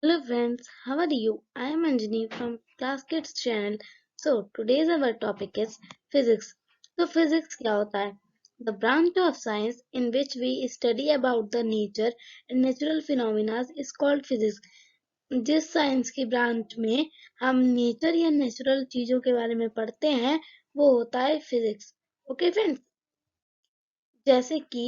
Hello friends, how are you? I am Anjani from Class Kids channel. So today's our topic is physics. So physics क्या होता है? The branch of science in which we study about the nature and natural phenomena is called physics. जिस science की branch में हम nature या natural चीजों के बारे में पढ़ते हैं वो होता है फिजिक्स. ओके फ्रेंड्स, जैसे कि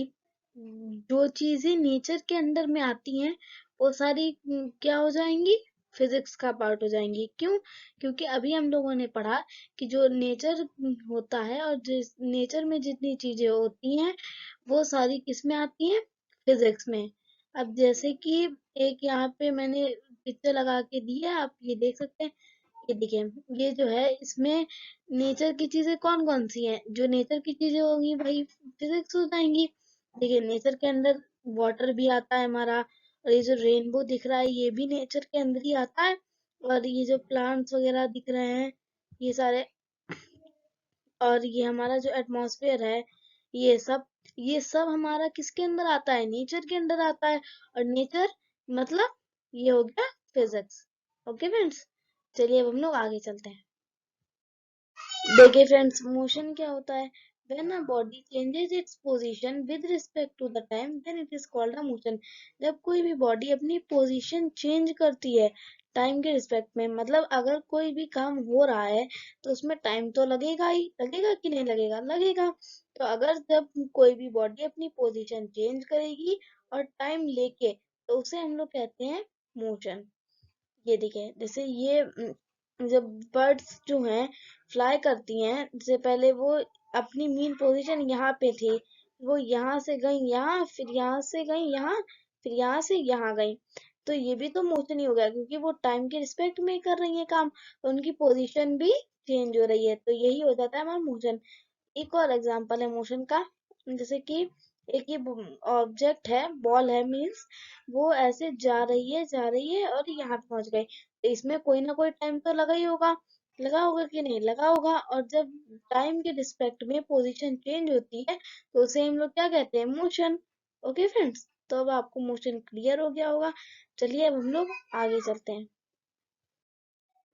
जो चीजें नेचर के अंडर में आती हैं वो सारी क्या हो जाएंगी, फिजिक्स का पार्ट हो जाएंगी. क्यों? क्योंकि अभी हम लोगों ने पढ़ा कि जो नेचर होता है और जिस नेचर में जितनी चीजें होती हैं वो सारी किस में आती हैं, फिजिक्स में. अब जैसे कि एक यहाँ पे मैंने पिक्चर लगा के दी है, आप ये देख सकते हैं. ये देखिए, ये जो है इसमें नेचर की चीजें कौन कौन सी हैं. जो नेचर की चीजें होंगी भाई फिजिक्स हो जाएंगी. देखिए नेचर के अंदर वाटर भी आता है हमारा, और ये जो रेनबो दिख रहा है ये भी नेचर के अंदर ही आता है. और ये जो प्लांट्स वगैरह दिख रहे हैं ये सारे, और ये हमारा जो एटमॉस्फेयर है ये सब हमारा किसके अंदर आता है, नेचर के अंदर आता है. और नेचर मतलब ये हो गया फिजिक्स. ओके फ्रेंड्स, चलिए अब हम लोग आगे चलते हैं. देखिए फ्रेंड्स, मोशन क्या होता है? When a body changes its position with respect to the time, then it is called a motion. जब कोई भी बॉडी अपनी पोजीशन चेंज करती है टाइम के रिस्पेक्ट में, मतलब अगर कोई भी काम हो रहा है तो उसमें टाइम तो लगेगा ही, लगेगा कि नहीं लगेगा, लगेगा. तो अगर जब कोई भी बॉडी अपनी पोजीशन चेंज करेगी और टाइम लेके, तो उसे हम लोग कहते हैं मोशन. ये देखिए, जैसे ये जब बर्ड्स जो हैं फ्लाई करती हैं, जैसे पहले वो अपनी मीन पोजीशन यहाँ पे थी, वो यहाँ से गई यहाँ, फिर यहाँ से गई यहाँ, फिर यहाँ से यहाँ गई. तो ये भी तो मोशन ही हो गया क्योंकि वो टाइम के रिस्पेक्ट में कर रही है काम, तो उनकी पोजीशन भी चेंज हो रही है. तो यही हो जाता है हमारा मोशन. एक और एग्जांपल है मोशन का, जैसे कि एक ये ऑब्जेक्ट है, बॉल है मीन्स, वो ऐसे जा रही है और यहाँ पे पहुंच गई. तो इसमें कोई ना कोई टाइम तो लगा होगा कि नहीं लगा होगा. और जब टाइम के रिस्पेक्ट में पोजीशन चेंज होती है तो उसे हम लोग क्या कहते हैं, मोशन. ओके फ्रेंड्स, तो अब आपको मोशन क्लियर हो गया होगा. चलिए अब हम लोग आगे चलते हैं.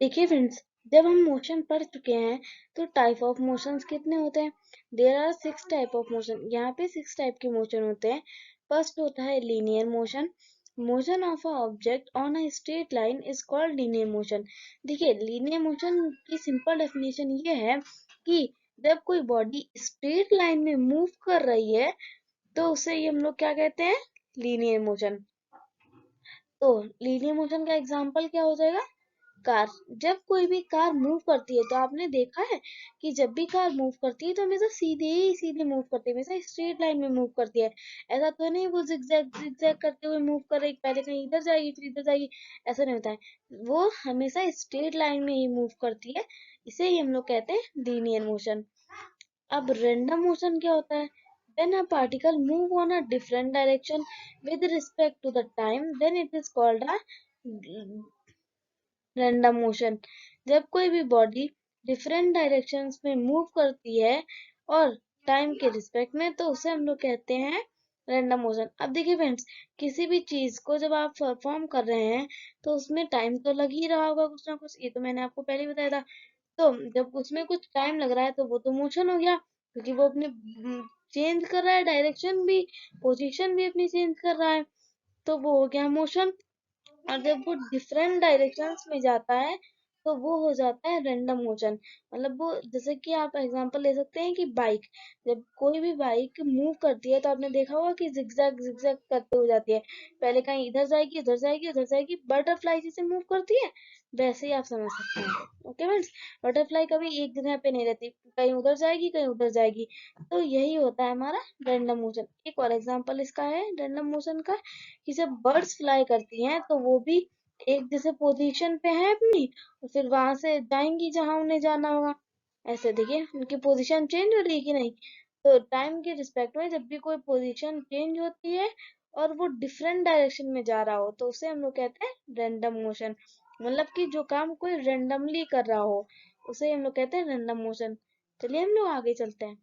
देखिए फ्रेंड्स, जब हम मोशन पढ़ चुके हैं तो टाइप ऑफ मोशंस कितने होते हैं. There are 6 type of motion. यहाँ पे 6 टाइप के मोशन होते हैं. फर्स्ट होता है linear motion. Motion of a object on a straight line is called linear motion. देखिए लीनियर मोशन की सिंपल डेफिनेशन ये है कि जब कोई बॉडी स्ट्रेट लाइन में मूव कर रही है तो उसे ये हम लोग क्या कहते हैं, लीनियर मोशन. तो लीनियर मोशन का एग्जांपल क्या हो जाएगा, कार. जब कोई भी कार मूव करती है तो आपने देखा है कि जब भी कार मूव करती है तो हमेशा सीधे ही सीधे मूव करती है, हमेशा स्ट्रेट लाइन में मूव करती है. ऐसा तो नहीं वो जिगजैग जिगजैग करते हुए मूव कर रही, पहले कहीं इधर जाएगी फिर इधर जाएगी, ऐसा नहीं होता है. वो हमेशा स्ट्रेट लाइन में ही मूव करती है. इसे ही हम लोग कहते हैं लीनियर मोशन. अब रैंडम मोशन क्या होता है? When a particle move on a different direction with respect to the time, then it is called a random motion. जब कोई भी बॉडी डिफरेंट डायरेक्शंस में मूव करती है और टाइम के रिस्पेक्ट में, तो उसे हम लोग कहते हैं रैंडम मोशन. अब देखिए फ्रेंड्स, किसी भी चीज को जब आप परफॉर्म कर रहे हैं तो उसमें टाइम तो लग ही रहा होगा कुछ ना कुछ, ये तो मैंने आपको पहले ही बताया था. तो जब उसमें कुछ टाइम लग रहा है तो वो तो मोशन हो गया, क्योंकि वो अपने चेंज कर रहा है डायरेक्शन भी, पोजीशन भी अपनी चेंज कर रहा है, तो वो हो गया मोशन. और जब वो डिफरेंट डायरेक्शंस में जाता है तो वो हो जाता है रैंडम मोशन. मतलब वो, जैसे कि आप एग्जांपल ले सकते हैं कि बाइक, जब कोई भी बाइक मूव करती है तो आपने देखा होगा कि जिगजैग जिगजैग करते हुए जाती है, पहले कहीं इधर जाएगी उधर जाएगी उधर जाएगी, बटरफ्लाई जैसे मूव करती है वैसे ही आप समझ सकते हैं. ओके फ्रेंड्स, बटरफ्लाई कभी एक जगह पे नहीं रहती, कहीं उधर जाएगी कहीं उधर जाएगी. तो यही होता है हमारा रैंडम मोशन. एक और एग्जांपल इसका है रैंडम मोशन का, कि जब बर्ड्स फ्लाई करती हैं तो वो भी एक जैसे पोजीशन पे है अपनी, और फिर वहां से जाएंगी जहां उन्हें जाना होगा. ऐसे देखिए उनकी पोजीशन चेंज हो रही है कि नहीं. तो टाइम के रिस्पेक्ट में जब भी कोई पोजीशन चेंज होती है और वो डिफरेंट डायरेक्शन में जा रहा हो तो उसे हम लोग कहते हैं रैंडम मोशन. मतलब कि जो काम कोई रेंडमली कर रहा हो उसे हम लोग कहते हैं रैंडम मोशन. चलिए हम लोग आगे चलते हैं.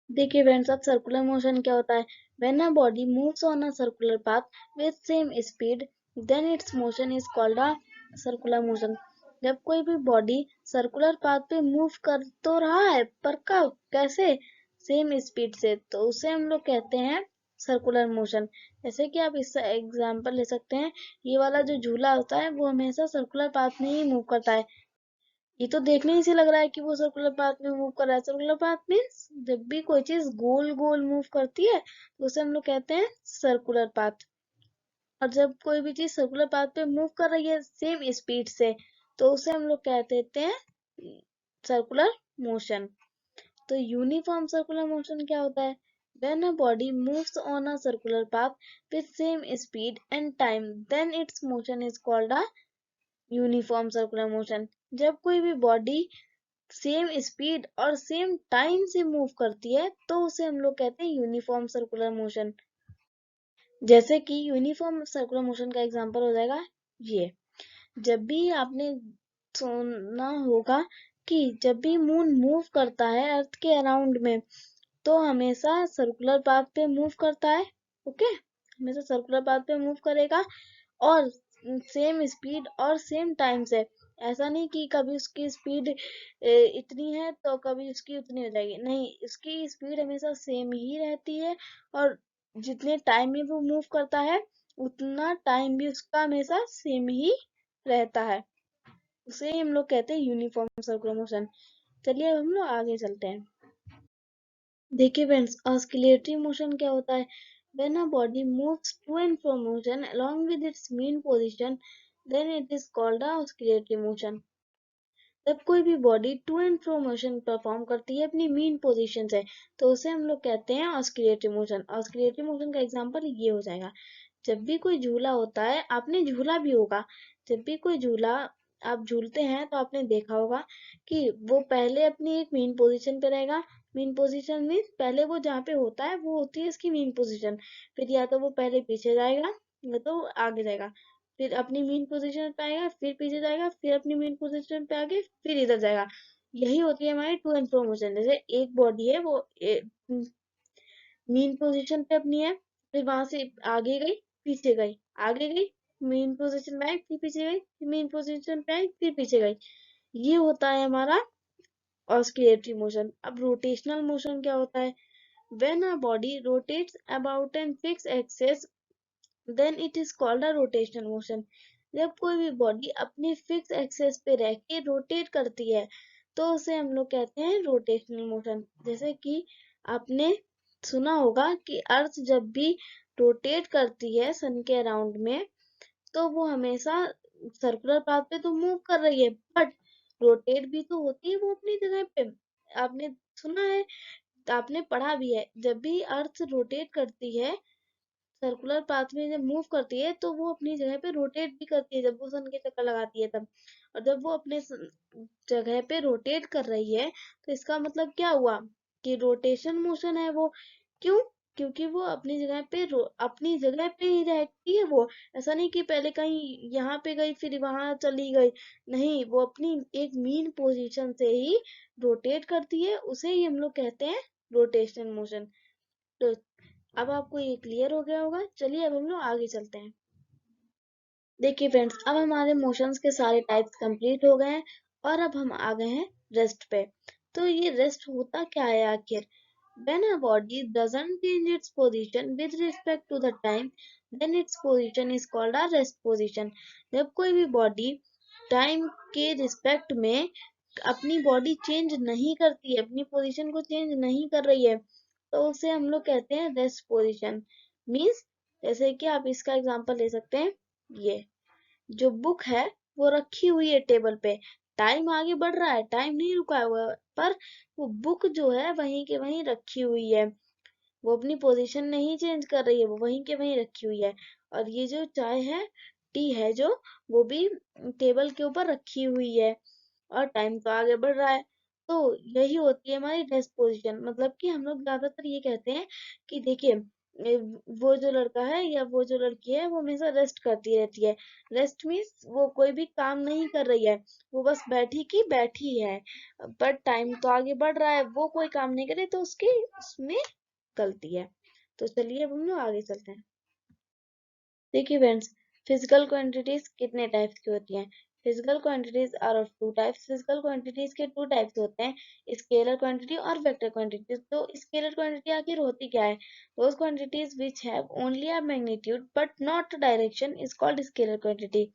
देखिए फ्रेंड्स, अब सर्कुलर मोशन क्या होता है? When a body moves on a circular path with same speed, then its motion is called a circular motion. जब कोई भी बॉडी सर्कुलर पाथ पे मूव कर तो रहा है, पर कब, कैसे, सेम स्पीड से, तो उसे हम लोग कहते हैं सर्कुलर मोशन। जैसे कि आप इसका एग्जांपल ले सकते हैं, ये वाला जो झूला होता है वो हमेशा सर्कुलर पाथ में ही मूव करता है। ये तो देखने ही से लग रहा है कि वो सर्कुलर पाथ में मूव कर रहा है। सर्कुलर पाथ मीन्स जब भी कोई चीज गोल गोल मूव करती है तो उसे हम लोग कहते हैं सर्कुलर पाथ। और जब कोई भी चीज सर्कुलर पाथ पे मूव कर रही है सेम स्पीड से, तो उसे हम लोग कह देते हैं सर्कुलर मोशन। तो यूनिफॉर्म सर्कुलर मोशन क्या होता है? When a body moves on a circular path with same speed and time, then its motion is called a uniform circular motion. जब कोई भी बॉडी सेम स्पीड और सेम टाइम से move करती है तो उसे हम लोग कहते हैं यूनिफॉर्म सर्कुलर मोशन। जैसे कि यूनिफॉर्म सर्कुलर मोशन का एग्जांपल हो जाएगा ये, जब भी आपने सुना होगा कि जब भी मून मूव करता है अर्थ के अराउंड में तो हमेशा सर्कुलर पाथ पे मूव करता है। ओके, हमेशा सर्कुलर पाथ पे मूव करेगा और सेम स्पीड और सेम टाइम से। ऐसा नहीं कि कभी उसकी स्पीड इतनी है तो कभी उसकी उतनी हो जाएगी, नहीं, उसकी स्पीड हमेशा सेम ही रहती है। और जितने टाइम में वो मूव करता है उतना टाइम भी उसका हमेशा सेम ही रहता है। उसे हम लोग कहते हैं यूनिफॉर्म सर्कुलर मोशन। चलिए अब हम लोग आगे चलते हैं। देखिए फ्रेंड्स, ऑस्किलेटरी मोशन क्या होता है? When a body moves to and from motion along with its mean position, then it is called a oscillatory motion. जब कोई भी body to and fro motion perform करती है अपनी मीन पोजीशन से, तो उसे हम लोग कहते हैं ऑस्किलेटरी मोशन। ऑस्किलेटरी मोशन का एग्जांपल ये हो जाएगा, जब भी कोई झूला होता है, आपने झूला भी होगा, जब भी कोई झूला आप झूलते हैं तो आपने देखा होगा कि वो पहले अपनी एक मीन पोजीशन पे रहेगा। मीन पोजीशन मीन्स पहले वो जहाँ पे होता है वो होती है इसकी मीन पोजीशन, फिर या तो वो पहले पीछे जाएगा या तो आगे जाएगा, फिर अपनी मीन पोजीशन पे आएगा, फिर पीछे जाएगा, फिर अपनी मीन पोजीशन पे आगे, फिर इधर जाएगा। यही होती है हमारी टू एंड फ्रो मोशन। जैसे एक बॉडी है वो मीन पोजीशन पे अपनी है, फिर वहां से आगे गई, पीछे गई, आगे गई, मीन पोजीशन में आई, फिर पीछे गई, फिर मीन पोजीशन पे आई, फिर पीछे गई। ये होता है हमारा ऑस्किलेटरी मोशन। अब रोटेशनल मोशन क्या होता है? When a body rotates about an fixed axis, then it is called a rotational motion. जब कोई भी बॉडी अपने फिक्स एक्सेस पे रह के रोटेट करती है तो उसे हम लोग कहते हैं रोटेशनल मोशन। जैसे कि आपने सुना होगा कि अर्थ जब भी रोटेट करती है सन के अराउंड में तो वो हमेशा सर्कुलर पाथ पे तो मूव कर रही है, बट रोटेट भी तो होती है वो अपनी जगह पे। आपने सुना है, आपने पढ़ा भी है, जब भी अर्थ रोटेट करती है सर्कुलर पाथ में जब मूव करती है तो वो अपनी जगह पे रोटेट भी करती है, जब वो सन के चक्कर लगाती है तब। और जब वो अपने जगह पे रोटेट कर रही है तो इसका मतलब क्या हुआ कि रोटेशन मोशन है वो। क्यों? क्योंकि वो अपनी जगह पे अपनी जगह पे ही रहती है वो। ऐसा नहीं कि पहले कहीं यहाँ पे गई फिर वहां चली गई, नहीं, वो अपनी एक मीन पोजीशन से ही रोटेट करती है, उसे ही हम लोग कहते हैं रोटेशन मोशन। तो अब आपको ये क्लियर हो गया होगा। चलिए अब हम लोग आगे चलते हैं। देखिए फ्रेंड्स, अब हमारे मोशंस के सारे टाइप्स कंप्लीट हो गए हैं और अब हम आ गए हैं रेस्ट पे। तो ये रेस्ट होता क्या है आखिर? When a body doesn't change its position with respect to the time, then its position is called a rest position. जब कोई भी बॉडी टाइम के रिस्पेक्ट में अपनी बॉडी चेंज नहीं करती है, अपनी पोजीशन को चेंज नहीं कर रही है, तो उसे हम लोग कहते हैं रेस्ट पोजीशन। मीन्स जैसे कि आप इसका एग्जांपल ले सकते हैं, ये जो बुक है वो रखी हुई है टेबल पे, टाइम आगे बढ़ रहा है, टाइम नहीं रुका हुआ है, पर वो बुक जो है वहीं के वहीं रखी हुई है, वो अपनी पोजीशन नहीं चेंज कर रही है, वो वहीं के वहीं रखी हुई है। और ये जो चाय है, टी है जो, वो भी टेबल के ऊपर रखी हुई है और टाइम तो आगे बढ़ रहा है। तो यही होती है हमारी रेस्ट पोजीशन। मतलब कि हम लोग ज्यादातर ये कहते हैं कि देखिए वो जो लड़का है या वो जो लड़की है वो हमेशा रेस्ट करती रहती है। रेस्ट मीन्स वो कोई भी काम नहीं कर रही है, वो बस बैठी की बैठी है, बट टाइम तो आगे बढ़ रहा है, वो कोई काम नहीं करे तो उसकी उसमें गलती है। तो चलिए अब हम लोग आगे चलते हैं। देखिए फ्रेंड्स, फिजिकल क्वांटिटीज कितने टाइप्स की होती हैं? Physical quantities are of two types. Physical quantities के टू टाइप्स होते हैं, स्केलर क्वांटिटी और वेक्टर क्वांटिटी। तो स्केलर क्वांटिटी आखिर होती क्या है? Those quantities which have only a magnitude but not direction is called scalar quantity.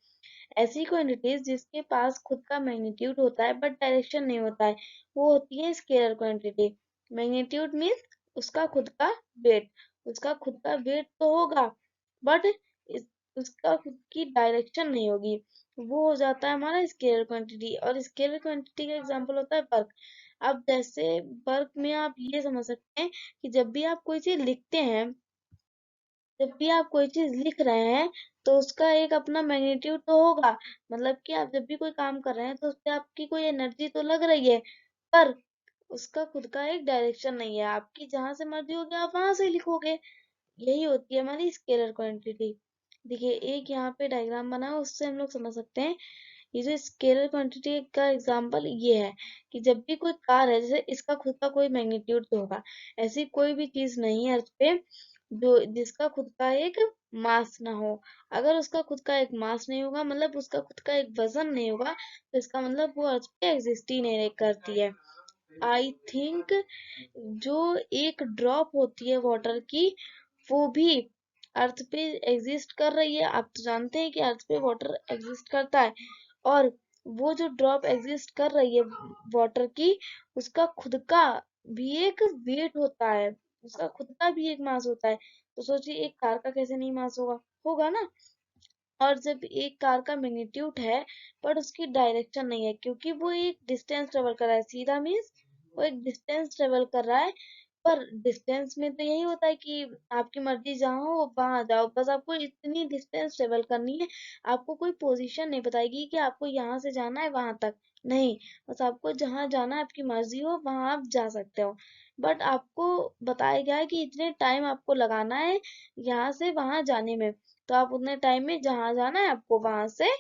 ऐसी क्वांटिटीज जिसके पास खुद का मैग्नीट्यूड होता है बट डायरेक्शन नहीं होता है, वो होती है स्केलर क्वांटिटी। मैग्नीट्यूड मीन्स उसका खुद का वेट, उसका खुद का वेट तो होगा बट उसका खुद की डायरेक्शन नहीं होगी, वो हो जाता है हमारा स्केलर क्वांटिटी। और स्केलर क्वांटिटी का एग्जांपल होता है वर्क। अब जैसे वर्क में आप ये समझ सकते हैं कि जब भी आप कोई चीज लिखते हैं, जब भी आप कोई चीज लिख रहे हैं तो उसका एक अपना मैग्नीट्यूड तो होगा। मतलब कि आप जब भी कोई काम कर रहे हैं तो उससे आपकी कोई एनर्जी तो लग रही है, पर उसका खुद का एक डायरेक्शन नहीं है। आपकी जहां से मर्जी होगी आप वहां से लिखोगे। यही होती है हमारी स्केलर क्वांटिटी। देखिए एक यहाँ पे डायग्राम बना है, उससे हम लोग समझ सकते हैं। ये जो स्केलर क्वांटिटी का एग्जांपल ये है कि जब भी कोई कार है, जैसे इसका खुद का कोई मैग्नीट्यूड तो होगा, ऐसी कोई भी चीज नहीं है अर्थ पे जो जिसका खुद का एक मास ना हो। अगर उसका खुद का एक मास नहीं होगा, मतलब उसका खुद का एक वजन नहीं होगा, तो इसका मतलब वो अर्थ पे एग्जिस्ट ही नहीं करती है। आई थिंक जो एक ड्रॉप होती है वाटर की, वो भी अर्थ पे एग्जिस्ट कर रही है। आप तो जानते हैं कि अर्थ पे वाटर एग्जिस्ट करता है, और वो जो ड्रॉप एग्जिस्ट कर रही है वाटर की, उसका खुद का भी एक वेट होता है, उसका खुद का भी एक मास होता है। तो सोचिए एक कार का कैसे नहीं मास होगा, होगा ना। और जब एक कार का मैग्नीट्यूड है पर उसकी डायरेक्शन नहीं है, क्योंकि वो एक डिस्टेंस ट्रेवल कर रहा है, सीधा मीन्स वो एक डिस्टेंस ट्रेवल कर रहा है। पर डिस्टेंस में तो यही होता है कि आपकी मर्जी जहाँ हो वहां जाओ, बस आपको इतनी डिस्टेंस ट्रेवल करनी है। आपको कोई पोजीशन नहीं बताएगी कि आपको यहाँ से जाना है वहां तक, नहीं। बस आपको जहाँ जाना है, आपकी मर्जी हो वहां आप जा सकते हो। बट आपको बताया गया है कि इतने टाइम आपको लगाना है यहाँ से वहां जाने में, तो आप उतने टाइम में जहां जाना है आपको वहां से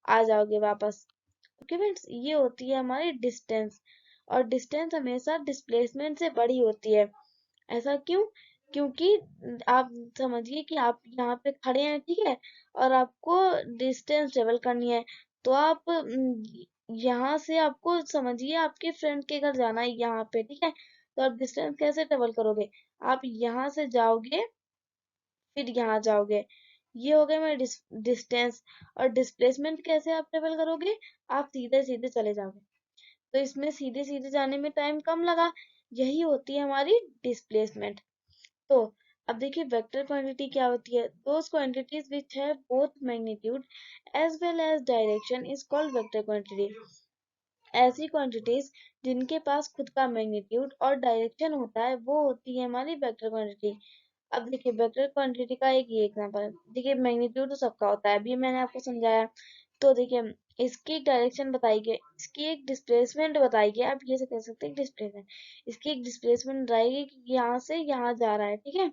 आ जाओगे वापस। ओके फ्रेंड्स, ये होती है हमारी डिस्टेंस। और डिस्टेंस हमेशा डिस्प्लेसमेंट से बड़ी होती है। ऐसा क्यों? क्योंकि आप समझिए कि आप यहाँ पे खड़े हैं, ठीक है, और आपको डिस्टेंस ट्रेवल करनी है। तो आप यहाँ से आपको समझिए आपके फ्रेंड के घर जाना है यहाँ पे, ठीक है। तो आप डिस्टेंस कैसे ट्रेवल करोगे? आप यहाँ से जाओगे फिर यहाँ जाओगे, ये हो गया मेरा डिस्टेंस। और डिस्प्लेसमेंट कैसे आप ट्रेवल करोगे? आप सीधे सीधे चले जाओगे, तो इसमें सीधे सीधे जाने में टाइम कम लगा। यही होती है हमारी डिस्प्लेसमेंट। तो अब देखिए वेक्टर क्वांटिटी क्या होती है। Those quantities which have both magnitude as well as direction is called vector quantity. ऐसी क्वांटिटीज जिनके पास खुद का मैग्नीट्यूड और डायरेक्शन होता है, वो होती है हमारी वेक्टर क्वांटिटी। अब देखिए वेक्टर क्वांटिटी का एक ये एग्जांपल है। देखिए मैग्नीट्यूड तो सबका होता है, अभी मैंने आपको समझाया। तो देखिए इसकी एक डायरेक्शन बताई गई, इसकी एक डिस्प्लेसमेंट बताई गई, आप ये से कह सकते हैं डिस्प्लेसमेंट। इसकी एक डिस्प्लेसमेंट बताएगी कि यहाँ से यहाँ जा रहा है, ठीक है।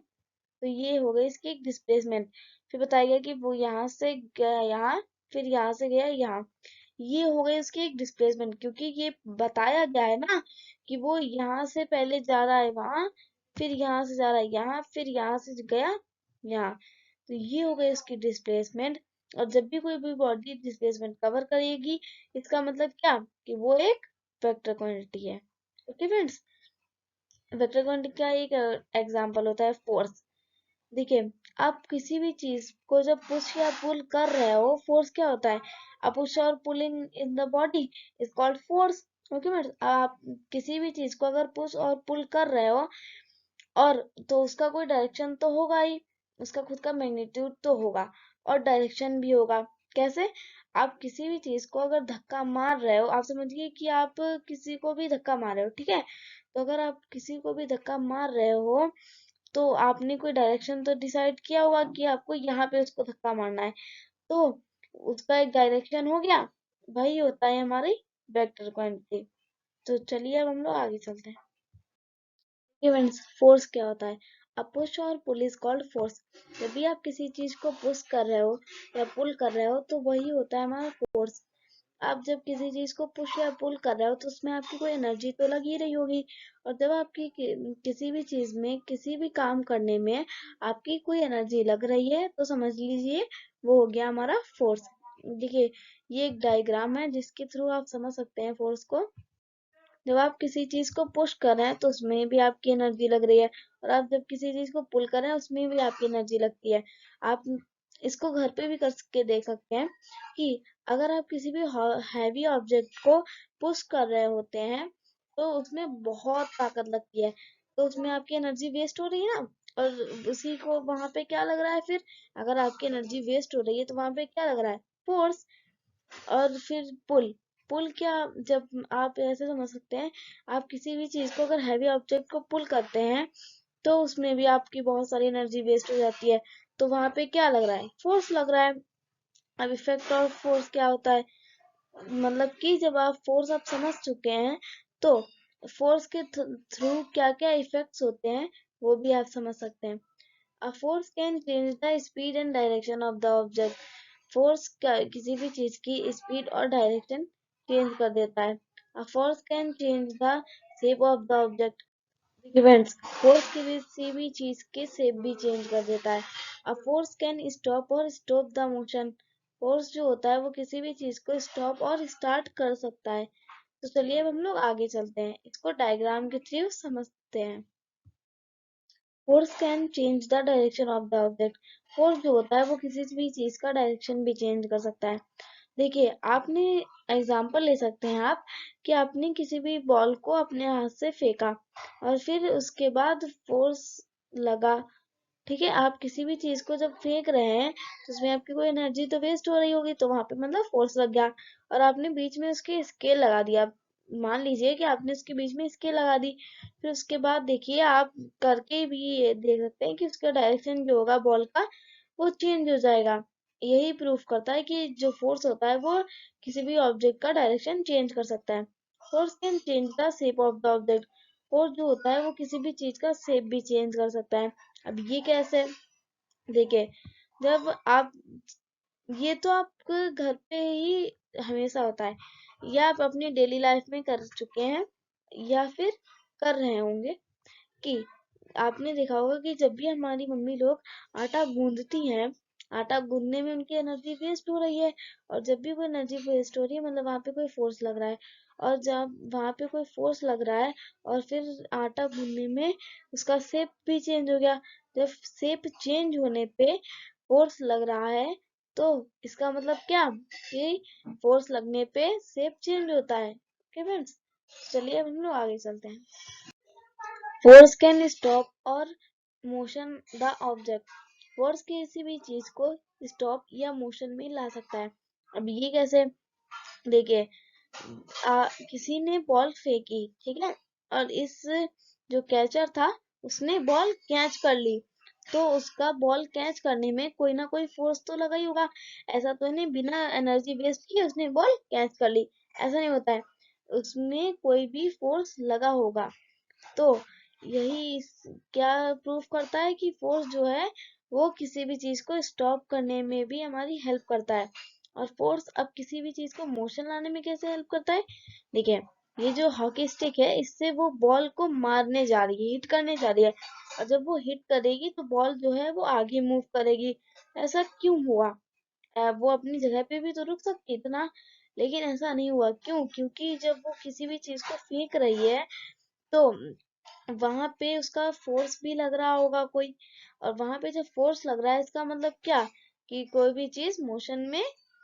तो ये हो गई इसकी एक डिस्प्लेसमेंट। फिर बताया गया कि वो यहाँ से गया यहाँ, फिर यहाँ से गया यहाँ। ये हो गई इसकी एक डिस्प्लेसमेंट, क्योंकि ये बताया गया है ना कि वो यहाँ से पहले जा रहा है वहां, फिर यहाँ से जा रहा है यहाँ, फिर यहाँ से गया यहाँ। तो ये हो गई इसकी डिस्प्लेसमेंट। और जब भी कोई भी बॉडी डिस्प्लेसमेंट कवर करेगी, इसका मतलब क्या कि वो एक वेक्टर क्वांटिटी है। ओके फ्रेंड्स, वेक्टर क्वांटिटी का एक एग्जांपल होता है फोर्स। देखिए आप किसी भी चीज को जब पुश या पुल कर रहे हो, फोर्स क्या होता है? अ पुश और pulling in the body is called force. Okay ma'am, आप किसी भी चीज को अगर पुश और पुल कर रहे हो, और तो उसका कोई डायरेक्शन तो होगा ही, उसका खुद का मैग्नीट्यूड तो होगा और डायरेक्शन भी होगा। कैसे? आप किसी भी चीज को अगर धक्का मार रहे हो, आप समझिए कि आप किसी को भी धक्का मार रहे हो, ठीक है। तो अगर आप किसी को भी धक्का मार रहे हो, तो आपने कोई डायरेक्शन तो डिसाइड किया होगा कि आपको यहाँ पे उसको धक्का मारना है, तो उसका एक डायरेक्शन हो गया। वही होता है हमारी वेक्टर क्वांटिटी। तो चलिए अब हम लोग आगे चलते हैं। इवेंट्स फोर्स क्या होता है? अ पुश और पुल इज कॉल्ड फोर्स। जब भी आप किसी चीज को पुश कर रहे हो या पुल कर रहे हो, तो वही होता है हमारा फोर्स। आप जब किसी चीज को पुश या पुल कर रहे हो तो उसमें आपकी कोई एनर्जी तो लगी रही होगी, और जब आपकी किसी भी चीज में किसी भी काम करने में आपकी कोई एनर्जी लग रही है तो समझ लीजिए वो हो गया हमारा फोर्स। देखिए, ये एक डायग्राम है जिसके थ्रू आप समझ सकते हैं फोर्स को। जब आप किसी चीज को पुश कर रहे हैं तो उसमें भी आपकी एनर्जी लग रही है, और आप जब किसी चीज को पुल कर रहे हैं उसमें भी आपकी एनर्जी लगती है। आप इसको घर पे भी करके देख सकते हैं कि अगर आप किसी भी हैवी ऑब्जेक्ट को पुश कर रहे होते हैं तो उसमें बहुत ताकत लगती है, तो उसमें आपकी एनर्जी वेस्ट हो रही है ना, और उसी को वहां पे क्या लग रहा है फिर, अगर आपकी एनर्जी वेस्ट हो रही है तो वहां पे क्या लग रहा है, फोर्स। और फिर पुल, पुल क्या, जब आप ऐसे समझ सकते हैं, आप किसी भी चीज को अगर हैवी ऑब्जेक्ट को पुल करते हैं तो उसमें भी आपकी बहुत सारी एनर्जी वेस्ट हो जाती है, तो वहां पे क्या लग रहा है, फोर्स लग रहा है। अब इफेक्ट ऑफ फोर्स क्या होता है, मतलब कि जब आप फोर्स आप समझ चुके हैं तो फोर्स के थ्रू क्या क्या इफेक्ट्स होते हैं वो भी आप समझ सकते हैं। A force can change the speed and direction of the object. Force किसी भी चीज की स्पीड और डायरेक्शन चेंज कर देता है। A force can change the shape of the object. Events, force किसी भी चीज के शेप भी चेंज कर देता है। A force can stop or stop the motion. Force जो होता है वो किसी भी चीज को स्टॉप और स्टार्ट कर सकता है। तो चलिए अब हम लोग आगे चलते हैं, इसको डायग्राम के थ्रू समझते हैं। Force can change the direction of the object. Force जो होता है वो किसी भी चीज का डायरेक्शन भी चेंज कर सकता है। देखिए, आपने एग्जांपल ले सकते हैं आप कि आपने किसी भी बॉल को अपने हाथ से फेंका और फिर उसके बाद फोर्स लगा। ठीक है, आप किसी भी चीज को जब फेंक रहे हैं तो उसमें आपकी कोई एनर्जी तो वेस्ट हो रही होगी, तो वहां पे मतलब फोर्स लग गया, और आपने बीच में उसके स्केल लगा दिया। मान लीजिए कि आपने उसके बीच में स्केल लगा दी, फिर उसके बाद देखिए आप करके भी ये देख सकते हैं कि उसका डायरेक्शन जो होगा बॉल का वो चेंज हो जाएगा। यही प्रूफ करता है कि जो फोर्स होता है वो किसी भी ऑब्जेक्ट का डायरेक्शन चेंज कर सकता है। Force can change the shape of the object. Force जो होता है वो किसी भी चीज का शेप भी चेंज कर सकता है। अब ये कैसे, देखिए, जब आप, ये तो आप घर पे ही हमेशा होता है, या आप अपनी डेली लाइफ में कर चुके हैं या फिर कर रहे होंगे, कि आपने देखा होगा कि जब भी हमारी मम्मी लोग आटा गूंदती हैं, आटा गूंदने में उनकी एनर्जी वेस्ट हो रही है, और जब भी कोई एनर्जी वेस्ट हो रही है मतलब वहां पे कोई फोर्स लग रहा है, और जब वहां पे कोई फोर्स लग रहा है और फिर आटा गूंदने में उसका शेप भी चेंज हो गया। जब शेप चेंज होने पे फोर्स लग रहा है तो इसका मतलब क्या, कि फोर्स लगने पे शेप चेंज होता है। ओके फ्रेंड्स, चलिए अब हम लोग आगे चलते हैं। फोर्स कैन स्टॉप और मोशन द ऑब्जेक्ट। फोर्स किसी भी चीज को स्टॉप या मोशन में ला सकता है। अब ये कैसे, देखिए, किसी ने बॉल फेंकी, ठीक है, और इस जो कैचर था उसने बॉल कैच कर ली, तो उसका बॉल कैच करने में कोई ना कोई फोर्स तो लगा ही होगा। ऐसा तो नहीं बिना एनर्जी वेस्ट किए उसने बॉल कैच कर ली, ऐसा नहीं होता है, उसमें कोई भी फोर्स लगा होगा। तो यही क्या प्रूफ करता है कि फोर्स जो है वो किसी भी चीज को स्टॉप करने में भी हमारी हेल्प करता है। और फोर्स अब किसी भी चीज को मोशन लाने में कैसे हेल्प करता है, देखिए, ये जो हॉकी स्टिक है इससे वो बॉल को मारने जा रही है, हिट करने जा रही है, और जब वो हिट करेगी तो बॉल जो है वो आगे मूव करेगी। ऐसा क्यों हुआ, वो अपनी जगह पे भी तो रुक सकती इतना, लेकिन ऐसा नहीं हुआ, क्यों, क्योंकि जब वो किसी भी चीज को फेंक रही है तो वहां पे उसका फोर्स भी लग रहा होगा कोई, और वहां पे जब फोर्स लग रहा है इसका मतलब क्या, कि कोई भी चीज मोशन में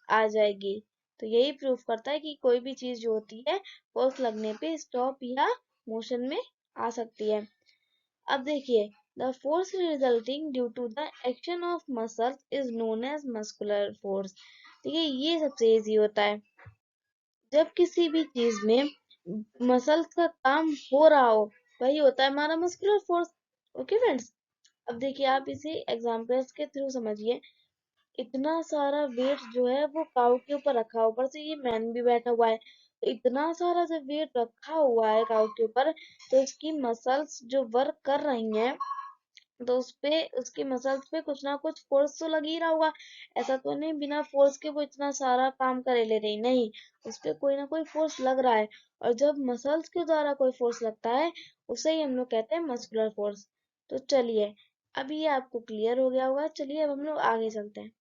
आ जाएगी। तो यही प्रूफ करता है कि कोई भी चीज जो होती है फोर्स लगने पे स्टॉप या मोशन में आ सकती है। अब देखिए, the force resulting due to the action of muscles is known as muscular force. देखिए, ये सबसे इजी होता है, जब किसी भी चीज में मसल्स का काम हो रहा हो वही होता है हमारा मस्कुलर फोर्स। ओके फ्रेंड्स, अब देखिए आप इसे एग्जांपल्स के थ्रू समझिए। इतना सारा वेट जो है वो काउ के ऊपर रखा है, ऊपर से ये मैन भी बैठा हुआ है, तो इतना सारा जब वेट रखा हुआ है काउ के ऊपर तो इसकी मसल्स जो वर्क कर रही हैं तो उस पे उसकी मसल्स पे कुछ ना कुछ फोर्स तो लग ही रहा होगा। ऐसा तो नहीं बिना फोर्स के वो इतना सारा काम करे ले रही, नहीं, उस पे कोई ना कोई फोर्स लग रहा है। और जब मसल्स के द्वारा कोई फोर्स लगता है उसे ही हम लोग कहते हैं मस्कुलर फोर्स। तो चलिए, अभी ये आपको क्लियर हो गया होगा। चलिए अब हम लोग आगे चलते हैं।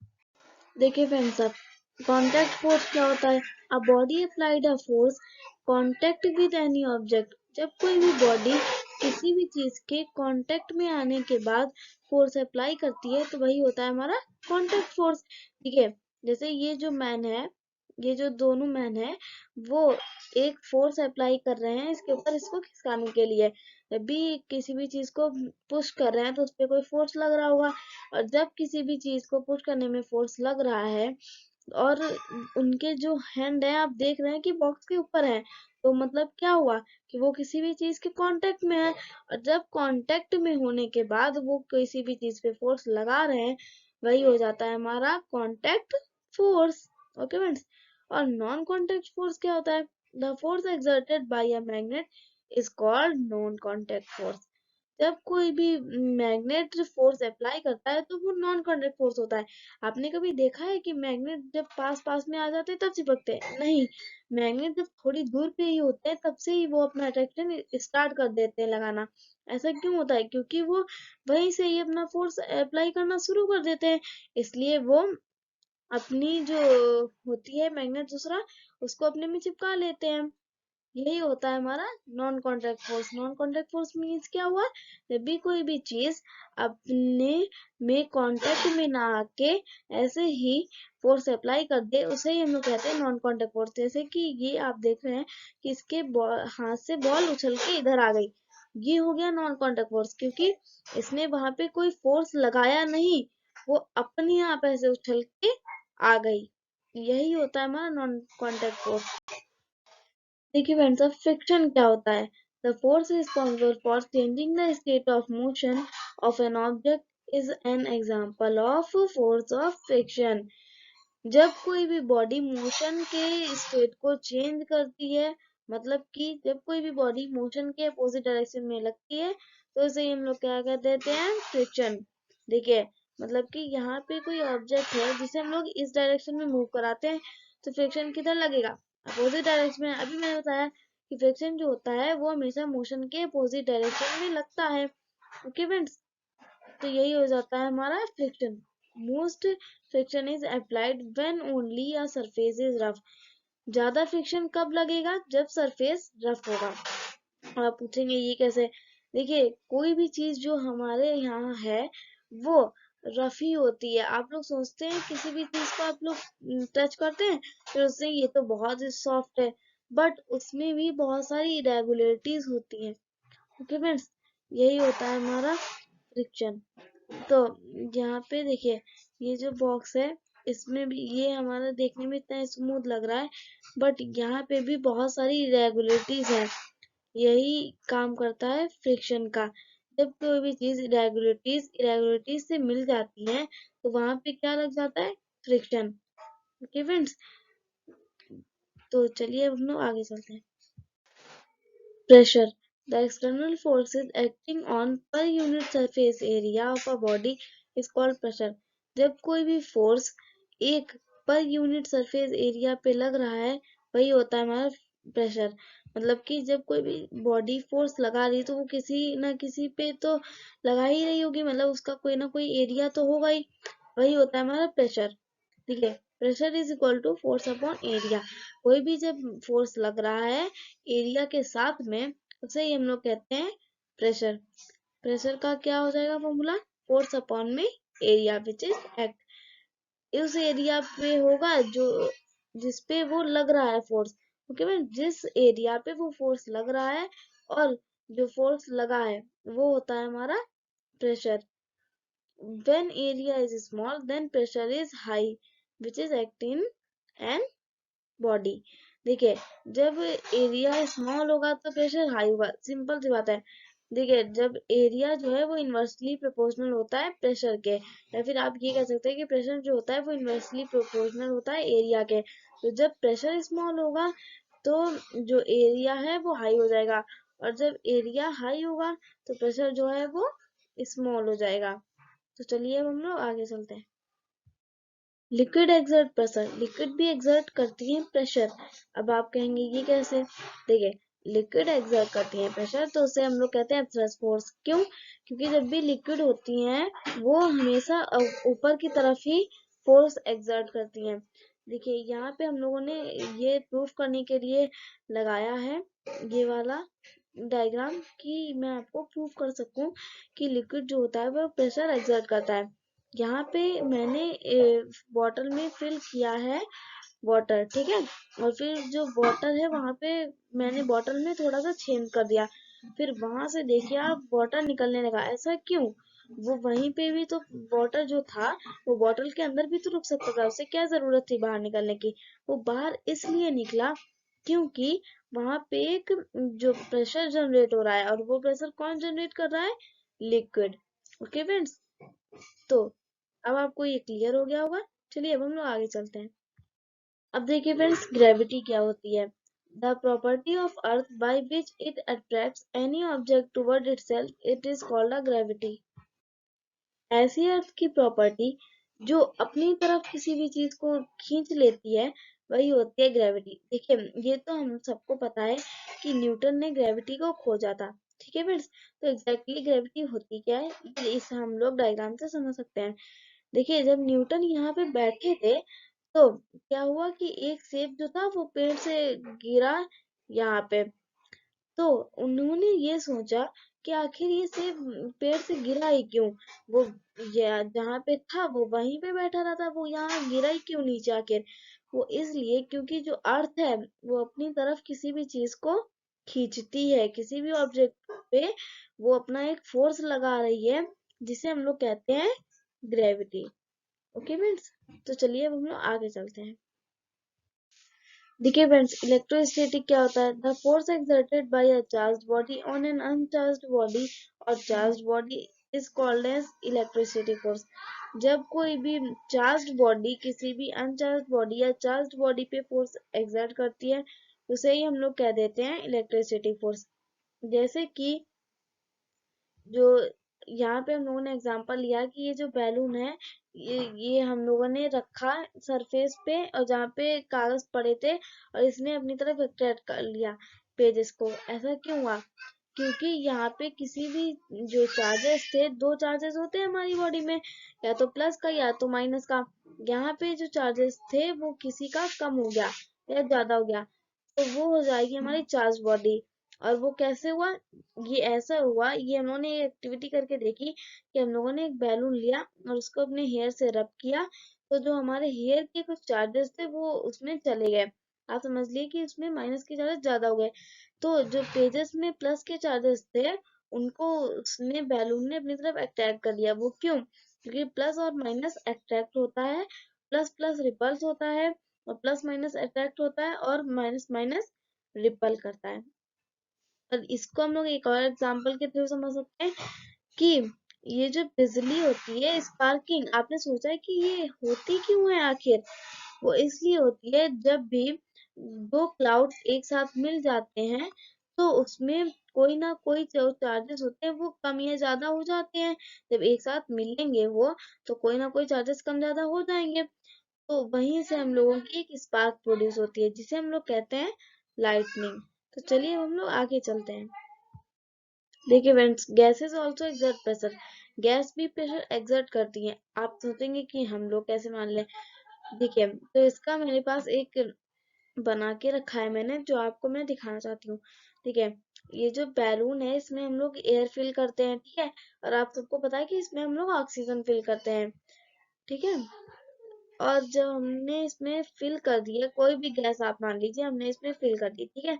देखिए फ्रेंड्स, अब कॉन्टैक्ट फोर्स क्या होता है? A body applied a force contact with any object. जब कोई भी बॉडी किसी भी चीज के कांटेक्ट में आने के बाद फोर्स अप्लाई करती है तो वही होता है हमारा कॉन्टैक्ट फोर्स। ठीक है, जैसे ये जो मैन है, ये जो दोनों मैन है, वो एक फोर्स अप्लाई कर रहे हैं इसके ऊपर, इसको खिसकाने के लिए। जब भी किसी भी चीज को पुश कर रहे हैं तो उस पर कोई फोर्स लग रहा होगा। और जब किसी भी चीज को पुश करने में फोर्स लग रहा है और उनके जो हैंड है आप देख रहे हैं कि बॉक्स के ऊपर है, तो मतलब क्या हुआ कि वो किसी भी चीज के कांटेक्ट में है। और जब कांटेक्ट में होने के बाद वो किसी भी चीज पे फोर्स लगा रहे हैं, वही हो जाता है हमारा कांटेक्ट फोर्स। ओके फ्रेंड्स, और नॉन कांटेक्ट फोर्स क्या होता है? The force exerted by a magnet is called non contact force. जब कोई भी मैग्नेट फोर्स अप्लाई करता है तो वो नॉन कांटेक्ट फोर्स होता है। आपने कभी देखा है कि मैग्नेट जब पास पास में आ जाते हैं तब चिपकते हैं? नहीं, मैग्नेट जब थोड़ी दूर पे ही होते हैं तब से ही वो अपना अट्रैक्शन स्टार्ट कर देते हैं लगाना। ऐसा क्यों होता है? क्योंकि वो वहीं से ही अपना फोर्स अप्लाई करना शुरू कर देते हैं। इसलिए वो अपनी जो होती है मैग्नेट दूसरा, उसको अपने में चिपका लेते हैं। यही होता है हमारा non contact force. Non contact force means क्या हुआ? जब भी कोई भी चीज अपने में कांटेक्ट में ना आके ऐसे ही फोर्स अप्लाई कर दे, उसे ही हम लोग कहते हैं नॉन कॉन्टैक्ट फोर्स। जैसे कि ये आप देख रहे हैं कि इसके हाथ से बॉल उछल के इधर आ गई, ये हो गया नॉन कॉन्टैक्ट फोर्स, क्योंकि इसने वहां पे कोई फोर्स लगाया नहीं, वो अपने आप ऐसे उछल के आ गई। यही होता है हमारा नॉन कॉन्टैक्ट फोर्स। देखिए फ्रेंड्स, अब फ्रिक्शन क्या होता है? The force responsible for changing the state of motion of an object is an example of force of friction. जब कोई भी बॉडी मोशन के स्टेट को चेंज करती है, मतलब कि जब कोई भी बॉडी मोशन के अपोजिट डायरेक्शन में लगती है, तो इसे हम लोग क्या कर देते हैं? फ्रिक्शन। देखिए, मतलब कि यहाँ पे कोई ऑब्जेक्ट है जिसे हम लोग इस डायरेक्शन में मूव कराते हैं, तो फ्रिक्शन किधर लगेगा? अपोजिट डायरेक्शन में। अभी मैंने बताया कि फ्रिक्शन जो होता है वो हमेशा मोशन के अपोजिट डायरेक्शन में लगता है। ओके फ्रेंड्स, तो यही हो जाता है हमारा friction. Most friction is applied when only a surface is rough. ज्यादा फ्रिक्शन कब लगेगा? जब सरफेस रफ होगा। और आप पूछेंगे ये कैसे? देखिए, कोई भी चीज जो हमारे यहाँ है वो रफ ही होती है। आप लोग सोचते हैं किसी भी चीज को आप लोग टच करते हैं फिर उससे ये तो बहुत ही सॉफ्ट है, बट उसमें भी बहुत सारी इरेगुलरिटीज होती है। ओके फ्रेंड्स, यही होता है हमारा फ्रिक्शन। तो यहाँ पे देखिए, ये जो बॉक्स है इसमें भी ये हमारा देखने में इतना स्मूथ लग रहा है, बट यहाँ पे भी बहुत सारी इरेगुलरिटीज है। यही काम करता है फ्रिक्शन का। जब कोई भी चीज इरेगुलरिटीज से मिल जाती है तो वहां पे क्या लग जाता है? फ्रिक्शन। ओके फ्रेंड्स, तो चलिए अब हम लोग आगे चलते हैं। Pressure: the external forces acting on per unit surface area of a body is called pressure. जब कोई भी फोर्स एक पर यूनिट सरफेस एरिया पे लग रहा है वही होता है हमारा प्रेशर। मतलब कि जब कोई भी बॉडी फोर्स लगा रही है तो वो किसी ना किसी पे तो लगा ही रही होगी, मतलब उसका कोई ना कोई एरिया तो होगा ही, वही होता है हमारा प्रेशर। ठीक है, pressure is equal to force upon area. कोई भी जब फोर्स लग रहा है एरिया के साथ में, उसे ही हम लोग कहते हैं प्रेशर। प्रेशर का क्या हो जाएगा फॉर्मूला? फोर्स अपॉन में एरिया विच इज एक्ट। उस एरिया पे होगा जो जिसपे वो लग रहा है फोर्स। ओके मैं, जिस एरिया पे वो फोर्स लग रहा है और जो फोर्स लगा है वो होता है हमारा pressure. When area is small, then pressure is high, which is acting an body. देखिए, जब एरिया स्मॉल होगा तो प्रेशर हाई होगा, सिंपल सी बात है। देखिए, जब एरिया जो है वो इनवर्सली प्रोपोर्शनल होता है प्रेशर के, या फिर आप ये कह सकते हैं कि प्रेशर जो होता है वो इनवर्सली प्रोपोर्शनल होता है एरिया के। तो जब प्रेशर स्मॉल होगा तो जो एरिया है वो हाई हो जाएगा, और जब एरिया हाई होगा तो प्रेशर जो है वो स्मॉल हो जाएगा। तो चलिए अब हम लोग आगे चलते हैं। लिक्विड एक्सर्ट प्रेशर, लिक्विड भी एक्सर्ट करती है प्रेशर। अब आप कहेंगे ये कैसे? देखिए, लिक्विड एक्सर्ट करती है प्रेशर तो उसे हम लोग कहते हैं थ्रस्ट फोर्स। क्यों? क्योंकि जब भी लिक्विड होती हैं वो हमेशा ऊपर की तरफ ही फोर्स एक्सर्ट करती हैं। देखिए यहाँ पे हम लोगों ने ये प्रूफ करने के लिए लगाया है ये वाला डायग्राम कि मैं आपको प्रूव कर सकूं कि लिक्विड जो होता है वो प्रेशर एक्सर्ट करता है। यहाँ पे मैंने बॉटल में फिल किया है वाटर, ठीक है, और फिर जो वाटर है वहां पे मैंने बॉटल में थोड़ा सा छेद कर दिया, फिर वहां से देखिए आप वाटर निकलने लगा। ऐसा क्यों? वो वहीं पे भी तो वाटर जो था वो बॉटल के अंदर भी तो रुक सकता था, उसे क्या जरूरत थी बाहर निकलने की? वो बाहर इसलिए निकला क्योंकि वहां पे एक जो प्रेशर जनरेट हो रहा है, और वो प्रेशर कौन जनरेट कर रहा है? लिक्विड। ओके फ्रेंड्स, तो अब आपको ये क्लियर हो गया होगा। चलिए अब हम लोग आगे चलते हैं। अब देखिए फ्रेंड्स, ग्रेविटी क्या होती है? The property of earth by which it attracts any object toward itself, it is called a gravity. ऐसी अर्थ की प्रॉपर्टी जो अपनी तरफ किसी भी चीज को खींच लेती है वही होती है ग्रेविटी। देखिए ये तो हम सबको पता है कि न्यूटन ने ग्रेविटी को खोजा था, ठीक है फ्रेंड्स। तो एग्जैक्टली ग्रेविटी होती क्या है ये इस हम लोग डायग्राम से समझ सकते हैं। देखिए जब न्यूटन यहाँ पे बैठे थे तो क्या हुआ कि एक सेब जो था वो पेड़ से गिरा यहाँ पे। तो उन्होंने ये सोचा कि आखिर ये सेब पेड़ से गिरा ही क्यों? वो जहाँ पे था वो वहीं पे बैठा रहता, वो यहाँ गिरा ही क्यों नीचे आखिर? वो इसलिए क्योंकि जो अर्थ है वो अपनी तरफ किसी भी चीज को खींचती है, किसी भी ऑब्जेक्ट पे वो अपना एक फोर्स लगा रही है जिसे हम लोग कहते हैं ग्रेविटी। ओके फ्रेंड्स, तो चलिए अब हम लोग आगे चलते हैं। देखिए फ्रेंड्स, इलेक्ट्रोस्टैटिक क्या होता है? The force exerted by a charged body on an uncharged body और charged body is called as electrostatic force. जब कोई भी चार्ज्ड बॉडी किसी भी अनचार्ज्ड बॉडी या चार्ज्ड बॉडी पे फोर्स एक्सर्ट करती है उसे ही हम लोग कह देते हैं इलेक्ट्रोस्टैटिक फोर्स। जैसे कि जो यहाँ पे हम लोगों ने एग्जांपल लिया कि ये जो बैलून है ये हम लोगों ने रखा सरफेस पे और जहाँ पे कागज पड़े थे और इसने अपनी तरफ अट्रैक्ट कर लिया पेजेस को। ऐसा क्यों हुआ? क्योंकि यहाँ पे किसी भी जो चार्जेस थे, दो चार्जेस होते हैं हमारी बॉडी में, या तो प्लस का या तो माइनस का। यहाँ पे जो चार्जेस थे वो किसी का कम हो गया या ज्यादा हो गया तो वो हो जाएगी हमारी चार्ज बॉडी। और वो कैसे हुआ? ये ऐसा हुआ, ये हम लोगों ने एक्टिविटी करके देखी कि हम लोगों ने एक बैलून लिया और उसको अपने हेयर से रब किया तो जो हमारे हेयर के कुछ चार्जेस थे वो उसमें चले गए। आप समझ लिए कि उसमें माइनस के चार्जेस ज्यादा हो गए। तो जो पेजेस में प्लस के चार्जेस थे उनको उसने बैलून ने अपनी तरफ अट्रैक्ट कर लिया। वो क्यों? क्योंकि प्लस और माइनस अट्रैक्ट होता है, प्लस प्लस रिपल्स होता है, और प्लस माइनस अट्रैक्ट होता है और माइनस माइनस रिपल करता है। और इसको हम लोग एक और एग्जांपल के थ्रू समझ सकते हैं कि ये जो बिजली होती है स्पार्किंग, आपने सोचा है कि ये होती क्यों है आखिर? वो इसलिए होती है जब भी दो क्लाउड एक साथ मिल जाते हैं तो उसमें कोई ना कोई जो चार्जेस होते हैं वो कम या ज्यादा हो जाते हैं। जब एक साथ मिलेंगे वो तो कोई ना कोई चार्जेस कम ज्यादा हो जाएंगे, तो वहीं से हम लोगों की एक स्पार्क प्रोड्यूस होती है जिसे हम लोग कहते हैं लाइटनिंग। तो चलिए हम लोग आगे चलते हैं। देखिए friends, gases also exert pressure, gas भी प्रेशर एक्सर्ट करती है। आप सोचेंगे कि हम लोग कैसे मान लें? देखिए तो इसका मेरे पास एक बना के रखा है मैंने जो आपको मैं दिखाना चाहती हूँ। ठीक है, ये जो बैलून है इसमें हम लोग एयर फिल करते हैं, ठीक है, और आप सबको पता है कि इसमें हम लोग ऑक्सीजन फिल करते हैं, ठीक है। और जब हमने इसमें फिल कर दिया कोई भी गैस, आप मान लीजिए हमने इसमें फिल कर दी, ठीक है,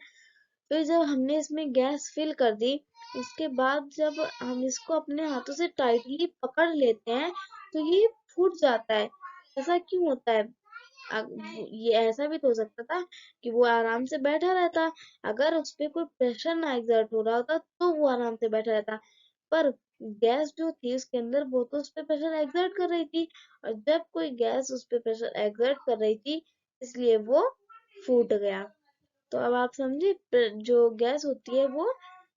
फिर जब हमने इसमें गैस फिल कर दी उसके बाद जब हम इसको अपने हाथों से टाइटली पकड़ लेते हैं तो ये फूट जाता है। ऐसा क्यों होता है? ये ऐसा भी तो हो सकता था कि वो आराम से बैठा रहता, अगर उस पे कोई प्रेशर ना एक्सर्ट हो रहा होता तो वो आराम से बैठा रहता। पर गैस जो थी उसके अंदर वो तो उस पे प्रेशर एक्सर्ट कर रही थी, और जब कोई गैस उस पे प्रेशर एक्सर्ट कर रही थी इसलिए वो फूट गया। तो अब आप समझे जो गैस होती है वो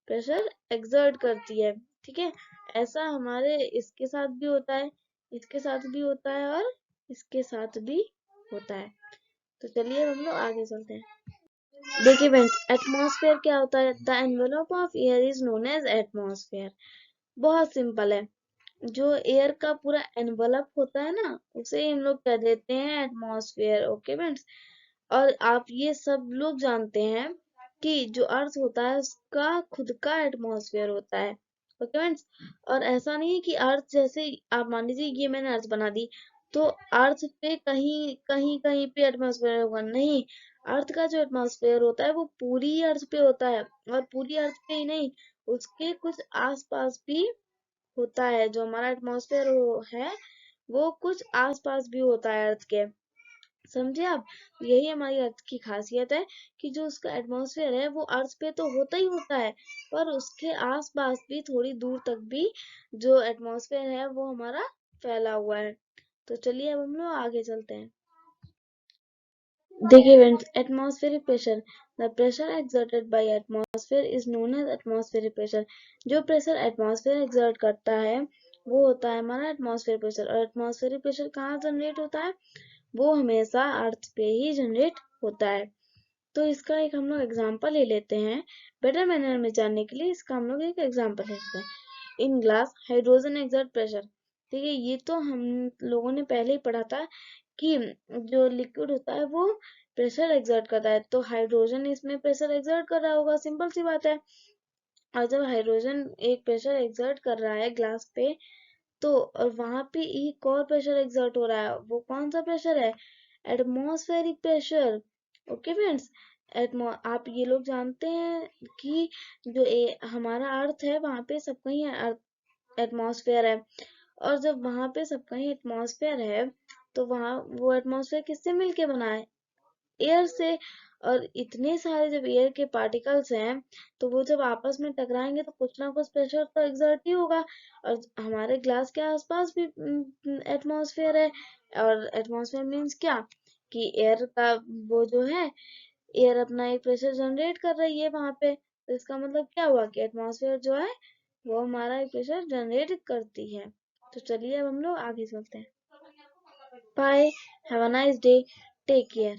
प्रेशर एक्सर्ट करती है, ठीक है, ऐसा हमारे इसके साथ भी होता है, इसके साथ भी होता है और इसके साथ भी होता है। तो चलिए हम लोग आगे चलते हैं। देखिए फ्रेंड्स, एटमॉस्फेयर क्या होता है? The envelope of air is known as atmosphere. बहुत सिंपल है, जो एयर का पूरा एनवलप होता है ना, उसे ही हम लोग कह देते हैं एटमॉस्फेयर। ओके फ्रेंड्स, और आप ये सब लोग जानते हैं कि जो अर्थ होता है उसका खुद का एटमॉस्फेयर होता है। ओके फ्रेंड्स, और ऐसा नहीं है कि अर्थ जैसे आप मान लीजिए ये मैंने अर्थ बना दी तो अर्थ पे कहीं कहीं कहीं पे एटमॉस्फेयर होगा, नहीं। अर्थ का जो एटमॉस्फेयर होता है वो पूरी अर्थ पे होता है, और पूरी अर्थ पे ही नहीं, उसके कुछ आसपास भी होता है। जो हमारा एटमॉस्फेयर है वो कुछ आसपास भी होता है अर्थ के, समझे आप? यही हमारी अर्थ की खासियत है कि जो उसका एटमॉस्फेयर है वो अर्थ पे तो होता ही होता है, पर उसके आसपास भी थोड़ी दूर तक भी जो एटमॉस्फेयर है वो हमारा फैला हुआ है। तो चलिए अब हम लोग आगे चलते हैं। देखिए friends, atmospheric pressure, the pressure exerted by atmosphere is known as atmospheric pressure. जो प्रेशर एटमॉस्फेयर एक्सर्ट करता है वो होता है हमारा एटमॉस्फेरिक प्रेशर। और एटमॉस्फेरिक प्रेशर कहाँ जनरेट होता है? वो हमेशा अर्थ पे ही जनरेट होता है। तो इसका एक हम लोग एग्जांपल ले लेते हैं, बेटर मैनर में जानने के लिए इसका हम लोग एक एग्जांपल लेते हैं। In glass hydrogen exert pressure. ठीक है, ये तो हम लोगों ने पहले ही पढ़ा था कि जो लिक्विड होता है वो प्रेशर एक्सर्ट करता है, तो हाइड्रोजन इसमें प्रेशर एक्सर्ट कर रहा होगा, सिंपल सी बात है। और जब हाइड्रोजन एक प्रेशर एक्सर्ट कर रहा है ग्लास पे, तो और वहां पे एक और प्रेशर एक्सर्ट हो रहा है, वो कौन सा प्रेशर है? Atmospheric pressure. ओके फ्रेंड्स, आप ये लोग जानते हैं कि जो हमारा अर्थ है वहां पे सब कहीं एटमॉस्फेयर है, और जब वहां पे सब कहीं एटमॉस्फेयर है तो वहां वो एटमॉस्फेयर किससे मिलके बना है? एयर से। और इतने सारे जब एयर के पार्टिकल्स हैं तो वो जब आपस में टकराएंगे तो कुछ ना कुछ प्रेशर तो एक्सर्ट ही होगा। और हमारे ग्लास के आसपास भी एटमॉस्फेयर है, और एटमॉस्फेयर मीन्स क्या कि एयर का वो जो है, एयर अपना एक प्रेशर जनरेट कर रही है वहां पे, तो इसका मतलब क्या हुआ कि एटमॉस्फेयर जो है वो हमारा एक प्रेशर जनरेट करती है। तो चलिए अब हम लोग आगे चलते हैं। Bye, have a nice day, take care.